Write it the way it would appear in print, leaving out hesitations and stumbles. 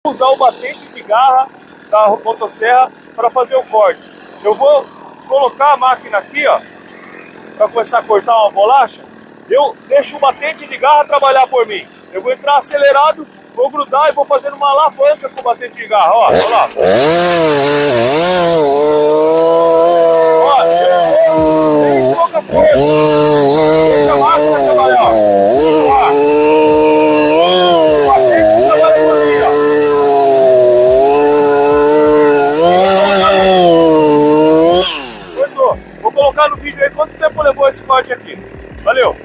Usar o batente de garra da motosserra para fazer o corte. Eu vou colocar a máquina aqui, ó, para começar a cortar uma bolacha. Eu deixo o batente de garra trabalhar por mim. Eu vou entrar acelerado, vou grudar e vou fazendo uma alavanca com o batente de garra. Ó, olha lá. Ó, tem pouca força. Deixa a máquina trabalhar. Ó. O batente trabalha por mim, ó. Cortou. Vou colocar no vídeo aí quanto tempo levou esse corte aqui. Valeu!